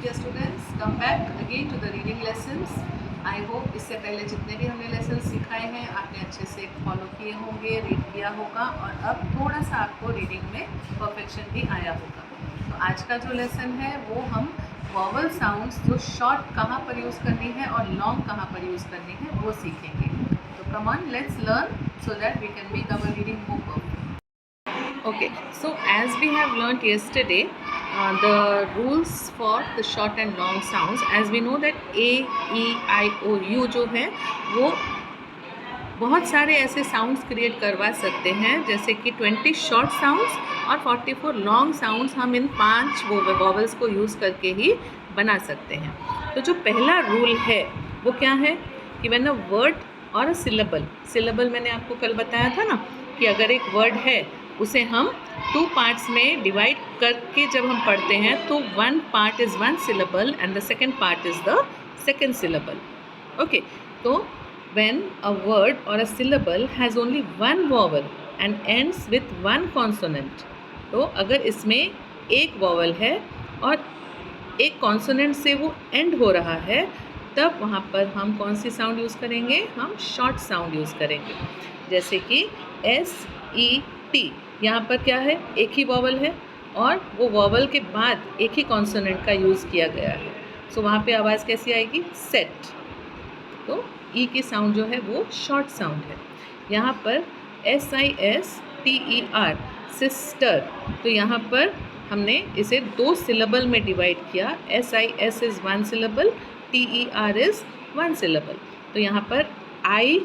dear students, come back again to the reading lessons. I hope इससे पहले जितने भी हमने लेसन सिखाए हैं आपने अच्छे से फॉलो किए होंगे, रीड किया होगा और अब थोड़ा सा आपको रीडिंग में परफेक्शन भी आया होगा। तो आज का जो लेसन है वो हम वॉवल साउंड्स जो शॉर्ट कहाँ पर यूज़ करनी है और लॉन्ग कहाँ पर यूज़ करनी है वो सीखेंगे। तो come on, let's learn so that we can make our reading more perfect. Okay, so as we have learnt yesterday, the rules for the short and long sounds, as we know that A, E, I, O, U जो है वो बहुत सारे ऐसे sounds create करवा सकते हैं, जैसे कि 20 शॉर्ट साउंड्स और 44 लॉन्ग साउंड्स हम इन 5 वॉवल्स को यूज़ करके ही बना सकते हैं। तो जो पहला रूल है वो क्या है कि व्हेन अ वर्ड और अ सिलेबल मैंने आपको कल बताया था ना कि अगर एक वर्ड है उसे हम 2 पार्ट्स में डिवाइड करके जब हम पढ़ते हैं तो 1 part is 1 syllable and the second part is the second syllable. Okay, तो when a word or a syllable has only one vowel and ends with one consonant, तो अगर इसमें एक वॉवल है और एक कॉन्सोनेंट से वो एंड हो रहा है तब वहाँ पर हम कौन सी साउंड यूज़ करेंगे? हम शॉर्ट साउंड यूज़ करेंगे। जैसे कि SET, यहाँ पर क्या है? एक ही वॉवल है और वो वॉवल के बाद एक ही कॉन्सोनेंट का यूज़ किया गया है। सो वहाँ पे आवाज़ कैसी आएगी? सेट। तो ई की साउंड जो है वो शॉर्ट साउंड है। यहाँ पर SISTER, सिस्टर, तो यहाँ पर हमने इसे 2 सिलेबल में डिवाइड किया। SIS is 1 syllable, TER is 1 syllable। तो यहाँ पर आई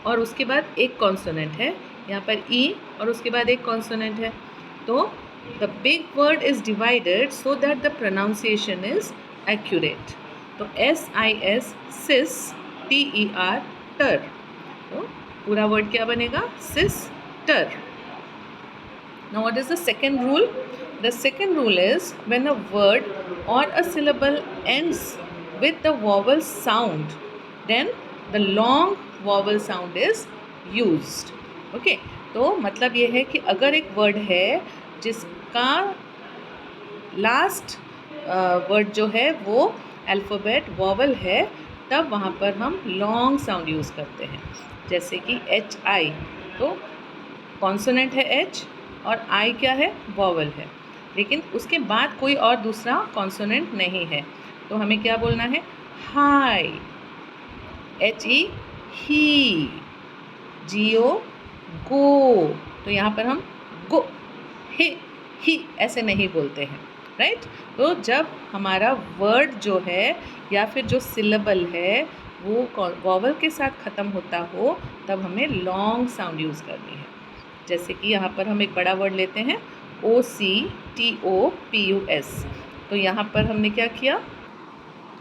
और उसके बाद एक कॉन्सोनेंट है, यहाँ पर ई और उसके बाद एक कॉन्सोनेंट है। तो the big word is divided so that the pronunciation is accurate. तो SIS, सिस, TER, टर। तो पूरा वर्ड क्या बनेगा? Sister. Now what is the second rule? The second rule is when a word or a syllable ends with the vowel sound, then the long vowel sound is used. Okay, तो मतलब ये है कि अगर एक word है जिसका last word जो है वो अल्फ़ाबेट वॉवल है तब वहाँ पर हम लॉन्ग साउंड यूज़ करते हैं। जैसे कि HI, तो कॉन्सोनेंट है H और I क्या है? वॉवल है, लेकिन उसके बाद कोई और दूसरा कॉन्सोनेंट नहीं है, तो हमें क्या बोलना है? हाई। HE, he. GO, गो। तो यहाँ पर हम गो, ही ऐसे नहीं बोलते हैं, राइट? तो जब हमारा वर्ड जो है या फिर जो सिलेबल है वो वॉवल के साथ ख़त्म होता हो तब हमें लॉन्ग साउंड यूज़ करनी है। जैसे कि यहाँ पर हम एक बड़ा वर्ड लेते हैं OCTOPUS, तो यहाँ पर हमने क्या किया?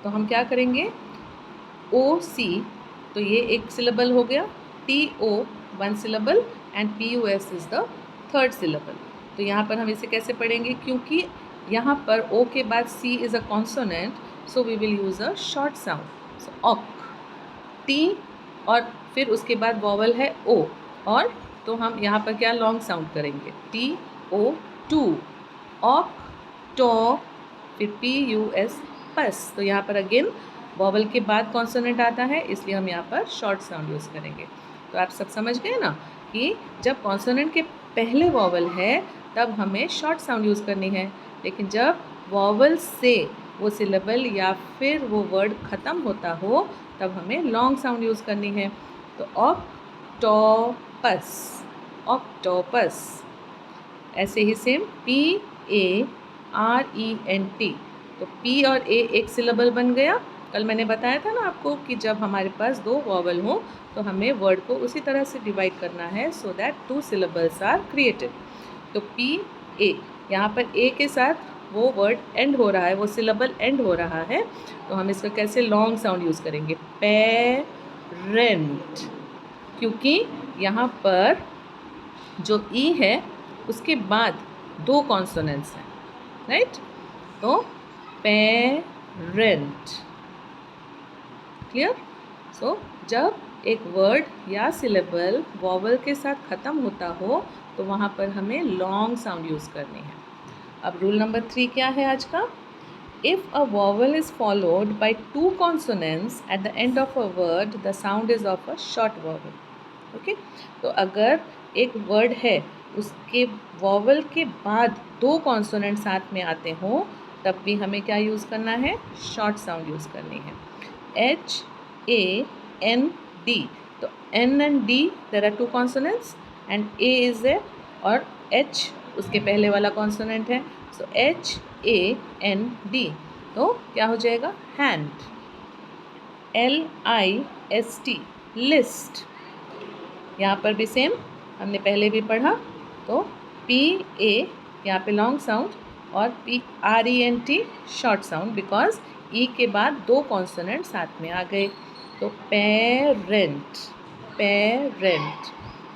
तो हम क्या करेंगे? OC, तो ये एक सिलेबल हो गया, TO 1 syllable and PUS is the third syllable. तो यहाँ पर हम इसे कैसे पढ़ेंगे? क्योंकि यहाँ पर O के बाद C is a consonant, so we will use a short sound. So ऑक, T और फिर उसके बाद वॉवल है O, और तो हम यहाँ पर क्या लॉन्ग साउंड करेंगे? TO, टू, ऑक, टो, फिर PUS, पस। तो यहाँ पर अगेन वॉवल के बाद कॉन्सोनेंट आता है, इसलिए हम यहाँ पर शॉर्ट साउंड यूज़ करेंगे। तो आप सब समझ गए ना कि जब कॉन्सोनेंट के पहले वॉवल है तब हमें शॉर्ट साउंड यूज़ करनी है, लेकिन जब वॉवल से वो सिलेबल या फिर वो वर्ड ख़त्म होता हो तब हमें लॉन्ग साउंड यूज़ करनी है। तो ऑक्टोपस, ऑक्टोपस। ऐसे ही सेम PARENT, तो P और A एक सिलेबल बन गया। कल मैंने बताया था ना आपको कि जब हमारे पास 2 वॉवल हो तो हमें वर्ड को उसी तरह से डिवाइड करना है so that 2 syllables are created. तो PA, यहाँ पर A के साथ वो वर्ड एंड हो रहा है, वो सिलेबल एंड हो रहा है, तो हम इसका कैसे लॉन्ग साउंड यूज़ करेंगे? पेरेंट, क्योंकि यहाँ पर जो E है उसके बाद 2 कॉन्सोनेंट्स हैं, राइट? तो पेरेंट, क्लियर? सो जब एक वर्ड या सिलेबल वॉवल के साथ ख़त्म होता हो तो वहाँ पर हमें लॉन्ग साउंड यूज़ करनी है। अब रूल नंबर 3 क्या है आज का? If a vowel is followed by two consonants at the end of a word, the sound is of a short vowel. Okay? तो अगर एक वर्ड है उसके वॉवल के बाद दो कॉन्सोनेंट साथ में आते हों तब भी हमें क्या यूज़ करना है? शॉर्ट साउंड यूज़ करनी है. HAND. तो N and D there are two consonants and A is there और H उसके पहले वाला कॉन्सोनेंट है. सो HAND. तो क्या हो जाएगा? हैंड. LIST. लिस्ट. यहाँ पर भी सेम हमने पहले भी पढ़ा. तो PA यहाँ पे लॉन्ग साउंड और PRENT short sound because E के बाद दो कॉन्सोनेंट साथ में आ गए. तो parent. Parent.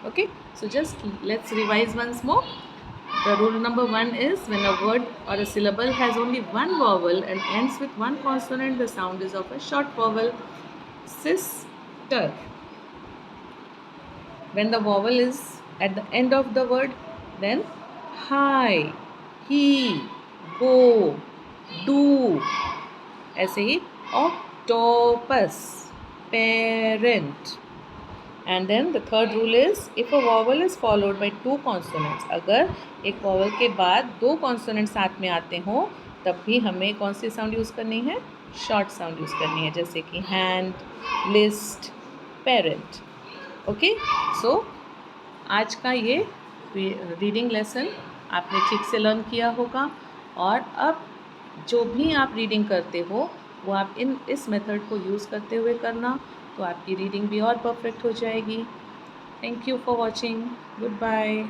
Okay, so just let's revise once more. The rule number 1 is when a word or a syllable has only one vowel and ends with one consonant, the sound is of a short vowel. Sister. When the vowel is at the end of the word, then hi, he, go, do. ऐसे ही octopus. Parent. And then the third rule is if a vowel is followed by two consonants, अगर एक vowel के बाद दो consonant साथ में आते हों तब भी हमें कौन सी साउंड यूज़ करनी है? शॉर्ट साउंड यूज़ करनी है, जैसे कि हैंड, लिस्ट, पेरेंट. ओके, सो आज का ये रीडिंग लेसन आपने ठीक से लर्न किया होगा और अब जो भी आप रीडिंग करते हो वो आप इस मेथड को यूज़ करते हुए करना, तो आपकी रीडिंग भी और परफेक्ट हो जाएगी. Thank you for watching. Good bye.